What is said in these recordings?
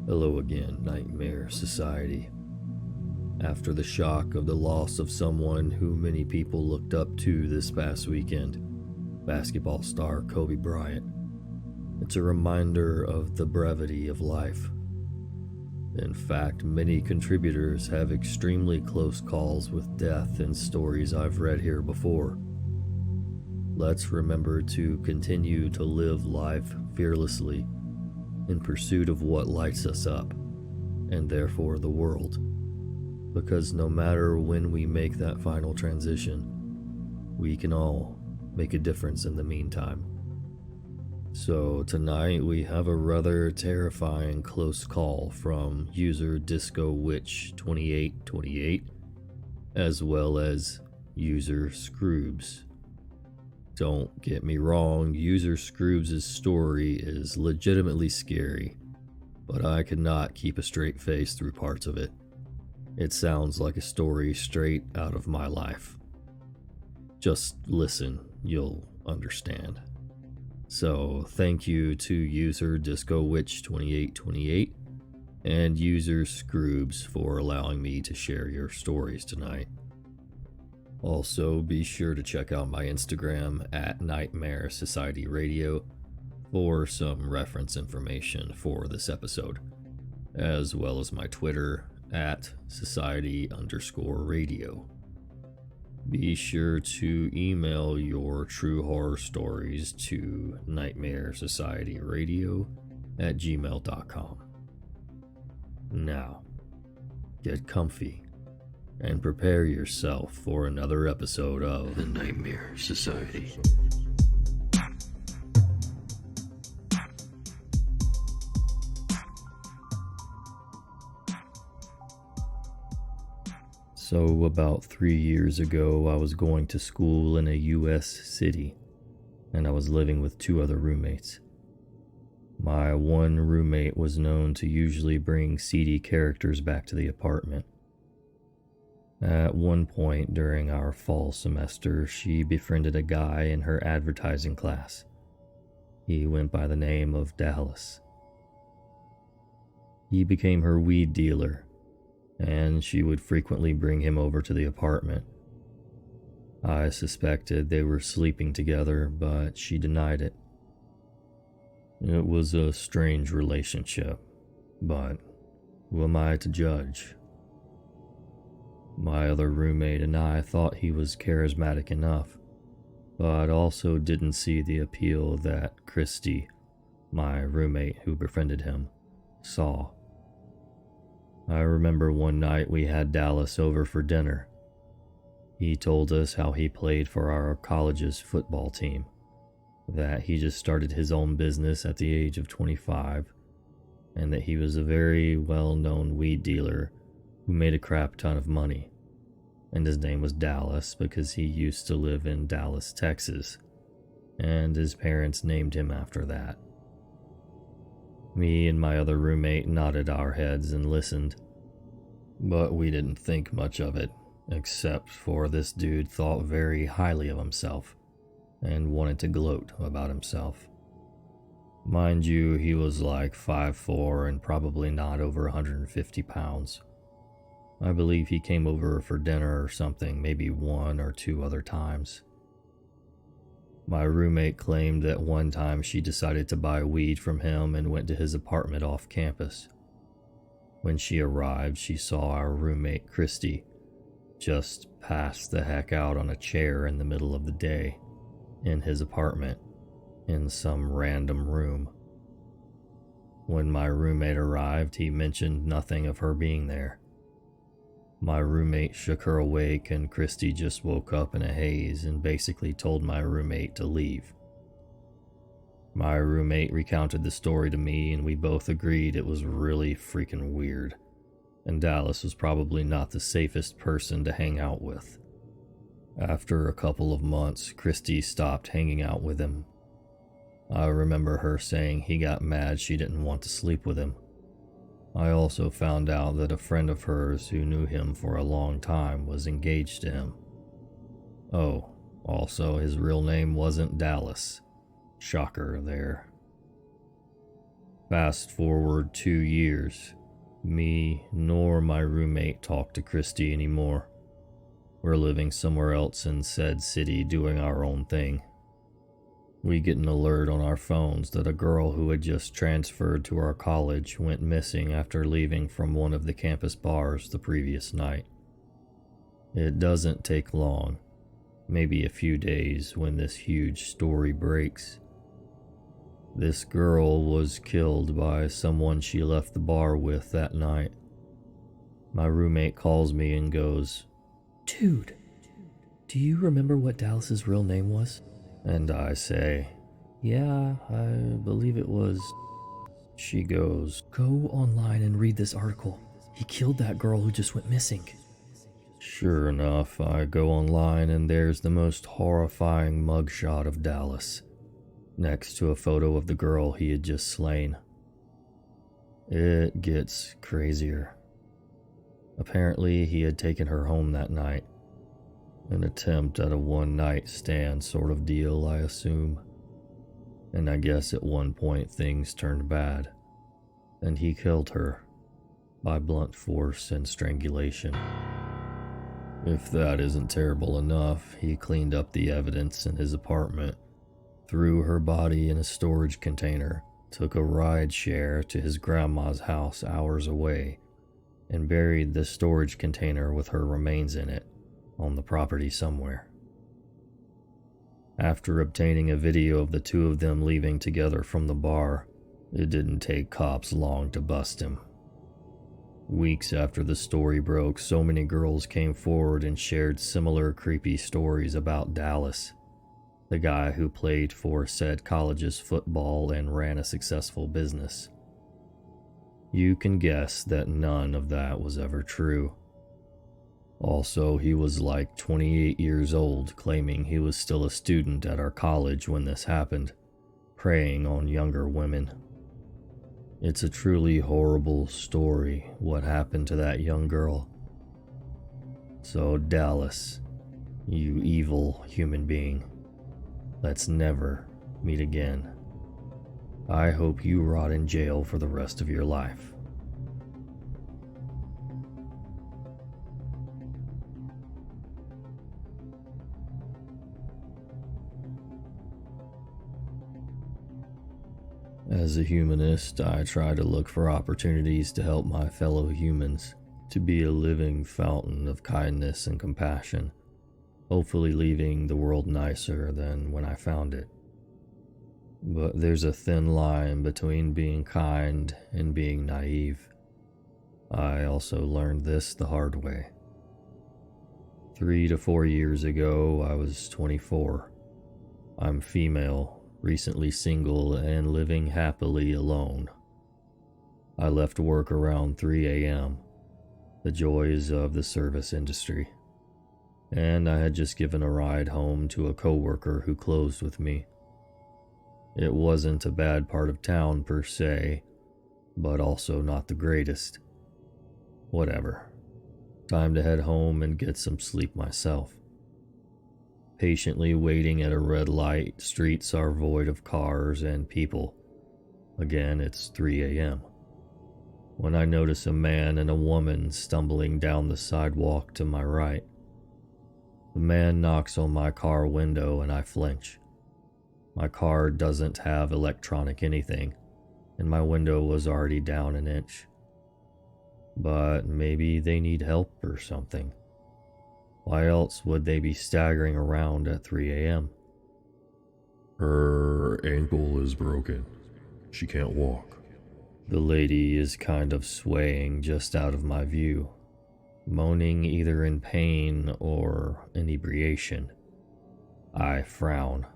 Hello again, Nightmare Society. After the shock of the loss of someone who many people looked up to this past weekend, basketball star Kobe Bryant, it's a reminder of the brevity of life. In fact, many contributors have extremely close calls with death in stories I've read here before. Let's remember to continue to live life fearlessly in pursuit of what lights us up, and therefore the world. Because no matter when we make that final transition, we can all make a difference in the meantime. So tonight we have a rather terrifying close call from user DiscoWitch2828, as well as user scroobz. Don't get me wrong, user scroobz' story is legitimately scary, but I could not keep a straight face through parts of it. It sounds like a story straight out of my life. Just listen, you'll understand. So thank you to user DiscoWitch2828 and user scroobz for allowing me to share your stories tonight. Also, be sure to check out my Instagram at Nightmare Society Radio for some reference information for this episode, as well as my Twitter at Society_radio. Be sure to email your true horror stories to nightmaresocietyradio@gmail.com. Now, get comfy and prepare yourself for another episode of the Nightmare Society. So about 3 years ago, I was going to school in a US city, and I was living with 2 other roommates. My one roommate was known to usually bring seedy characters back to the apartment. At one point during our fall semester, she befriended a guy in her advertising class. He went by the name of Dallas. He became her weed dealer, and she would frequently bring him over to the apartment. I suspected they were sleeping together, but she denied it. It was a strange relationship, but who am I to judge? My other roommate and I thought he was charismatic enough, but also didn't see the appeal that Christy, my roommate who befriended him, saw. I remember one night we had Dallas over for dinner. He told us how he played for our college's football team, that he just started his own business at the age of 25, and that he was a very well-known weed dealer who made a crap ton of money, and his name was Dallas because he used to live in Dallas, Texas, and his parents named him after that. Me and my other roommate nodded our heads and listened, but we didn't think much of it, except for this dude thought very highly of himself and wanted to gloat about himself. Mind you, he was like 5'4" and probably not over 150 pounds. I believe he came over for dinner or something, maybe 1 or 2 other times. My roommate claimed that one time she decided to buy weed from him and went to his apartment off campus. When she arrived, she saw our roommate Christy just pass the heck out on a chair in the middle of the day in his apartment in some random room. When my roommate arrived, he mentioned nothing of her being there. My roommate shook her awake, and Christy just woke up in a haze and basically told my roommate to leave. My roommate recounted the story to me, and we both agreed it was really freaking weird, and Dallas was probably not the safest person to hang out with. After a couple of months, Christy stopped hanging out with him. I remember her saying he got mad she didn't want to sleep with him. I also found out that a friend of hers who knew him for a long time was engaged to him. Oh, also his real name wasn't Dallas. Shocker there. Fast forward 2 years. Me nor my roommate talk to Christy anymore. We're living somewhere else in said city doing our own thing. We get an alert on our phones that a girl who had just transferred to our college went missing after leaving from one of the campus bars the previous night. It doesn't take long, maybe a few days, when this huge story breaks. This girl was killed by someone she left the bar with that night. My roommate calls me and goes, "Dude, do you remember what Dallas's real name was?" And I say, "Yeah, I believe it was." She goes, "Go online and read this article. He killed that girl who just went missing." Sure enough, I go online and there's the most horrifying mugshot of Dallas, next to a photo of the girl he had just slain. It gets crazier. Apparently, he had taken her home that night. An attempt at a one-night stand sort of deal, I assume. And I guess at one point things turned bad, and he killed her by blunt force and strangulation. If that isn't terrible enough, he cleaned up the evidence in his apartment, threw her body in a storage container, took a ride share to his grandma's house hours away, and buried the storage container with her remains in it on the property somewhere. After obtaining a video of the two of them leaving together from the bar, it didn't take cops long to bust him. Weeks after the story broke, so many girls came forward and shared similar creepy stories about Dallas, the guy who played for said college's football and ran a successful business. You can guess that none of that was ever true. Also, he was like 28 years old, claiming he was still a student at our college when this happened, preying on younger women. It's a truly horrible story, what happened to that young girl. So Dallas, you evil human being, let's never meet again. I hope you rot in jail for the rest of your life. As a humanist, I try to look for opportunities to help my fellow humans, to be a living fountain of kindness and compassion, hopefully leaving the world nicer than when I found it. But there's a thin line between being kind and being naive. I also learned this the hard way. 3 to 4 years ago, I was 24. I'm female, recently single, and living happily alone. I left work around 3 a.m., the joys of the service industry, and I had just given a ride home to a coworker who closed with me. It wasn't a bad part of town per se, but also not the greatest. Whatever. Time to head home and get some sleep myself. Patiently waiting at a red light, streets are void of cars and people. Again, it's 3 a.m. when I notice a man and a woman stumbling down the sidewalk to my right. The man knocks on my car window and I flinch. My car doesn't have electronic anything, and my window was already down an inch. But maybe they need help or something. Why else would they be staggering around at 3 a.m.? Her ankle is broken. She can't walk. The lady is kind of swaying just out of my view, moaning either in pain or inebriation. I frown.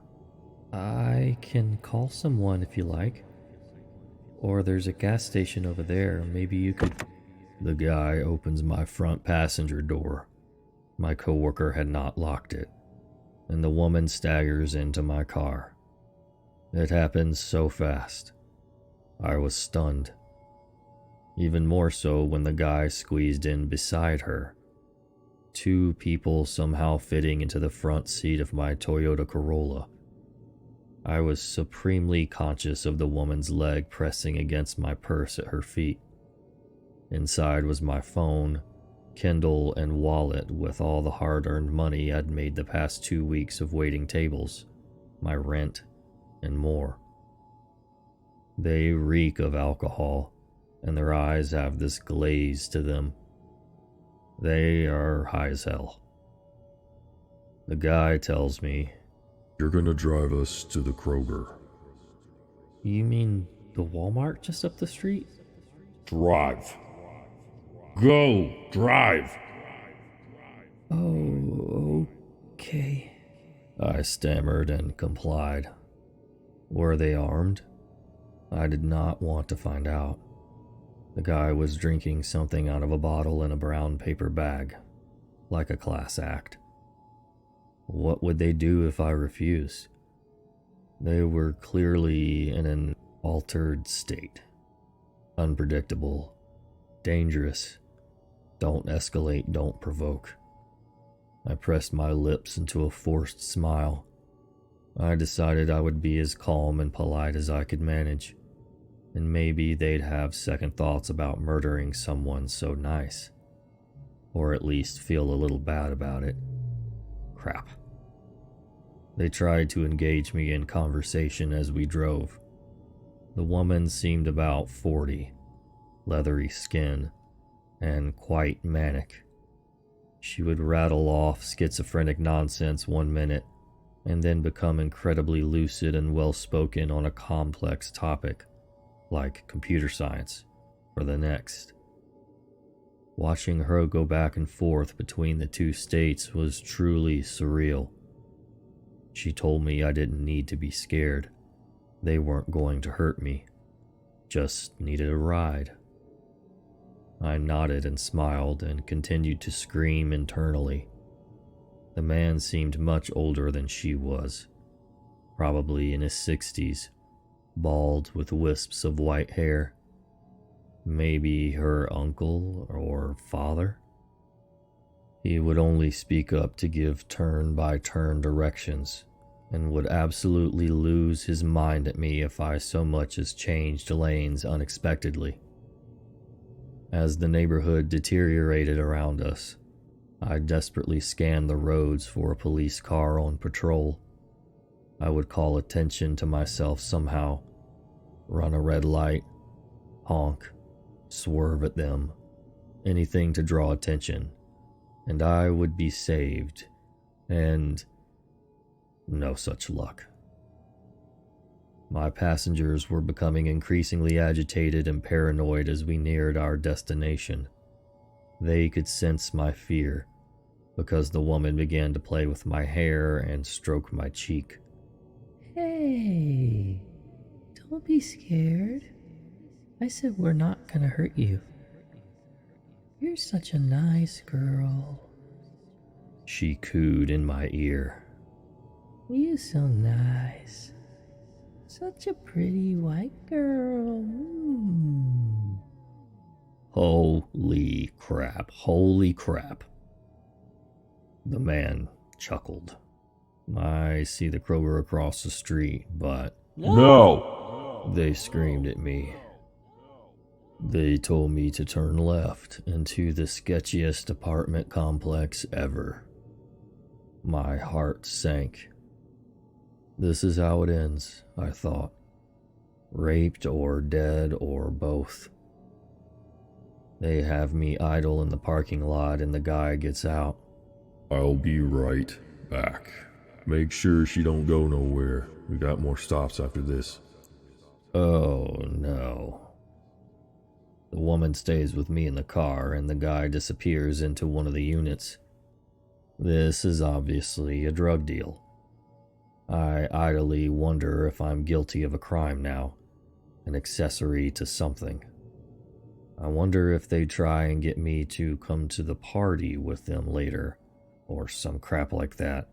"I can call someone if you like. Or there's a gas station over there, maybe you could..." The guy opens my front passenger door. My coworker had not locked it, and the woman staggers into my car. It happened so fast. I was stunned. Even more so when the guy squeezed in beside her. 2 people somehow fitting into the front seat of my Toyota Corolla. I was supremely conscious of the woman's leg pressing against my purse at her feet. Inside was my phone, Kindle, and wallet with all the hard-earned money I'd made the past 2 weeks of waiting tables, my rent, and more. They reek of alcohol, and their eyes have this glaze to them. They are high as hell. The guy tells me, "You're gonna drive us to the Kroger." You mean the Walmart just up the street? Drive. Go! Drive! Oh, okay. I stammered and complied. Were they armed? I did not want to find out. The guy was drinking something out of a bottle in a brown paper bag, like a class act. What would they do if I refused? They were clearly in an altered state. Unpredictable, dangerous, don't escalate, don't provoke. I pressed my lips into a forced smile. I decided I would be as calm and polite as I could manage, and maybe they'd have second thoughts about murdering someone so nice, or at least feel a little bad about it. Crap. They tried to engage me in conversation as we drove. The woman seemed about 40, leathery skin, and quite manic. She would rattle off schizophrenic nonsense one minute, and then become incredibly lucid and well-spoken on a complex topic, like computer science, for the next. Watching her go back and forth between the two states was truly surreal. She told me I didn't need to be scared. They weren't going to hurt me. Just needed a ride. I nodded and smiled and continued to scream internally. The man seemed much older than she was, probably in his 60s, bald with wisps of white hair. Maybe her uncle or father? He would only speak up to give turn-by-turn directions, and would absolutely lose his mind at me if I so much as changed lanes unexpectedly. As the neighborhood deteriorated around us, I desperately scanned the roads for a police car on patrol. I would call attention to myself somehow, run a red light, honk, swerve at them, anything to draw attention, and I would be saved, and no such luck. My passengers were becoming increasingly agitated and paranoid as we neared our destination. They could sense my fear, because the woman began to play with my hair and stroke my cheek. Hey, don't be scared. I said we're not gonna hurt you. You're such a nice girl. She cooed in my ear. You so nice. Such a pretty white girl. Holy crap, holy crap. The man chuckled. I see the Kroger across the street, but... No! They screamed at me. They told me to turn left into the sketchiest apartment complex ever. My heart sank. This is how it ends, I thought. Raped or dead or both. They have me idle in the parking lot and the guy gets out. I'll be right back. Make sure she don't go nowhere. We got more stops after this. Oh no. The woman stays with me in the car and the guy disappears into one of the units. This is obviously a drug deal. I idly wonder if I'm guilty of a crime now, an accessory to something. I wonder if they try and get me to come to the party with them later, or some crap like that.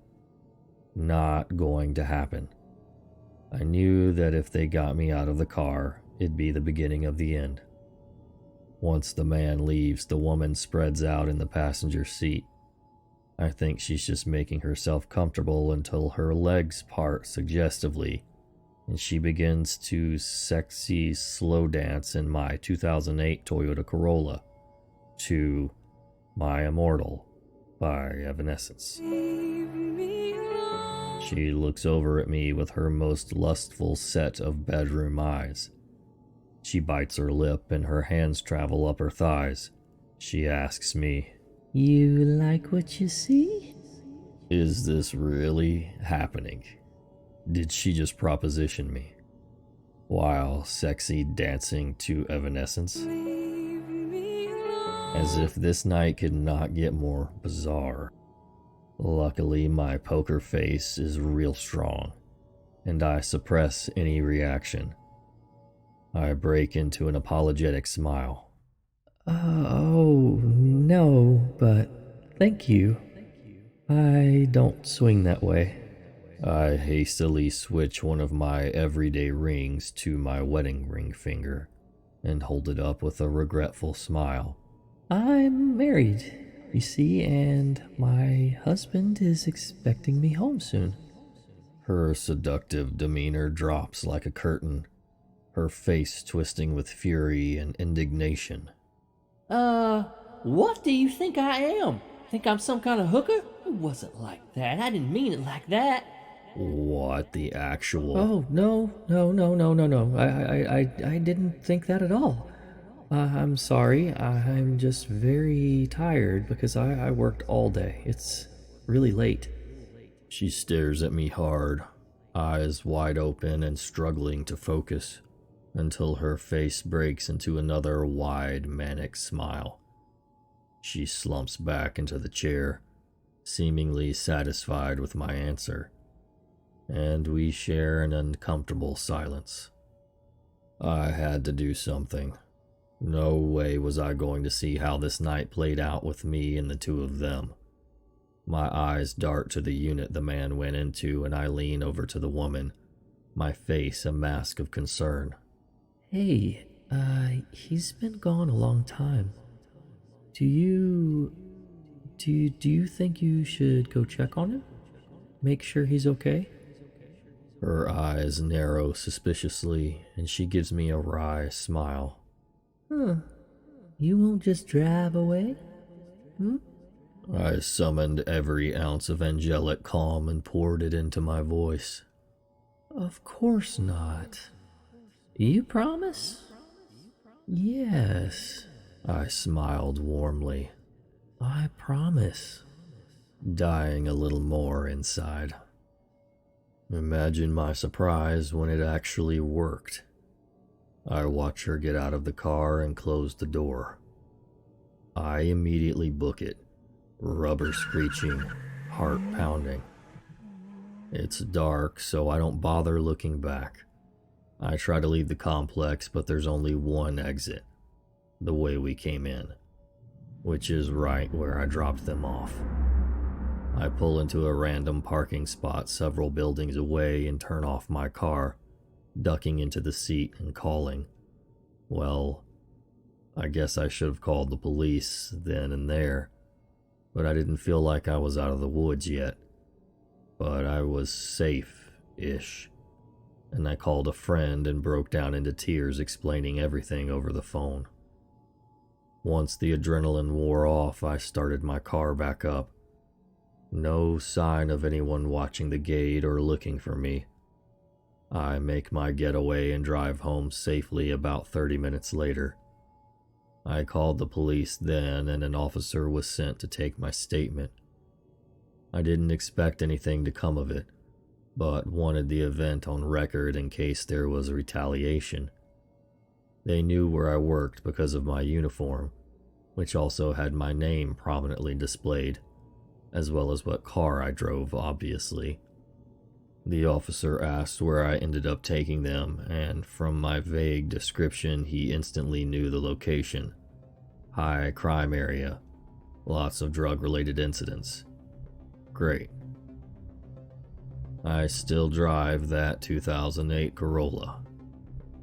Not going to happen. I knew that if they got me out of the car, it'd be the beginning of the end. Once the man leaves, the woman spreads out in the passenger seat. I think she's just making herself comfortable until her legs part suggestively and she begins to sexy slow dance in my 2008 Toyota Corolla to My Immortal by Evanescence. She looks over at me with her most lustful set of bedroom eyes. She bites her lip and her hands travel up her thighs. She asks me, "You like what you see?" "Is this really happening? Did she just proposition me?" While sexy dancing to Evanescence? As if this night could not get more bizarre. Luckily, my poker face is real strong, and I suppress any reaction. I break into an apologetic smile. Oh, no, but thank you. I don't swing that way. I hastily switch one of my everyday rings to my wedding ring finger and hold it up with a regretful smile. I'm married, you see, and my husband is expecting me home soon. Her seductive demeanor drops like a curtain, her face twisting with fury and indignation. What do you think I am? Think I'm some kind of hooker? It wasn't like that. I didn't mean it like that. What the actual... Oh, no. I didn't think that at all. I'm sorry. I'm just very tired because I worked all day. It's really late. She stares at me hard, eyes wide open and struggling to focus, until her face breaks into another wide, manic smile. She slumps back into the chair, seemingly satisfied with my answer, and we share an uncomfortable silence. I had to do something. No way was I going to see how this night played out with me and the two of them. My eyes dart to the unit the man went into, and I lean over to the woman, my face a mask of concern. Hey, he's been gone a long time. Do you think you should go check on him? Make sure he's okay? Her eyes narrow suspiciously, and she gives me a wry smile. You won't just drive away? I summoned every ounce of angelic calm and poured it into my voice. Of course not. You promise? Yes. I smiled warmly. I promise. Dying a little more inside. Imagine my surprise when it actually worked. I watch her get out of the car and close the door. I immediately book it, rubber screeching, heart pounding. It's dark, so I don't bother looking back. I try to leave the complex, but there's only one exit, the way we came in, which is right where I dropped them off. I pull into a random parking spot several buildings away and turn off my car, ducking into the seat and calling. Well, I guess I should have called the police then and there, but I didn't feel like I was out of the woods yet. But I was safe-ish, and I called a friend and broke down into tears explaining everything over the phone. Once the adrenaline wore off, I started my car back up. No sign of anyone watching the gate or looking for me. I make my getaway and drive home safely about 30 minutes later. I called the police then, and an officer was sent to take my statement. I didn't expect anything to come of it, but wanted the event on record in case there was retaliation. They knew where I worked because of my uniform, which also had my name prominently displayed, as well as what car I drove, obviously. The officer asked where I ended up taking them, and from my vague description, he instantly knew the location. High crime area. Lots of drug-related incidents. Great. I still drive that 2008 Corolla.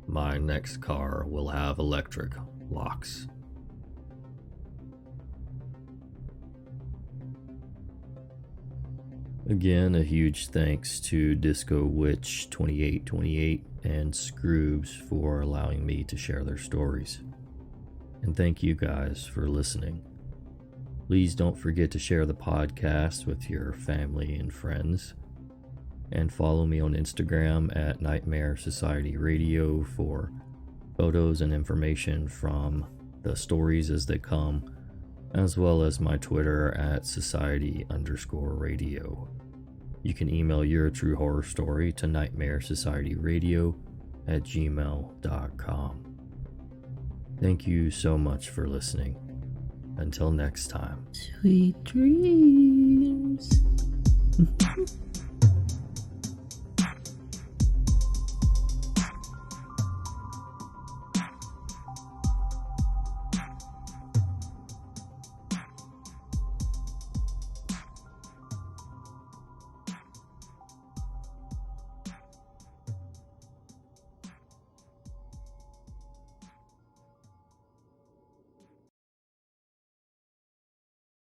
My next car will have electric locks. Again, a huge thanks to Disco Witch 2828 and scroobz for allowing me to share their stories. And thank you guys for listening. Please don't forget to share the podcast with your family and friends. And follow me on Instagram at Nightmare Society Radio for photos and information from the stories as they come, as well as my Twitter at Society_Radio. You can email your true horror story to nightmaresocietyradio@gmail.com. Thank you so much for listening. Until next time. Sweet dreams.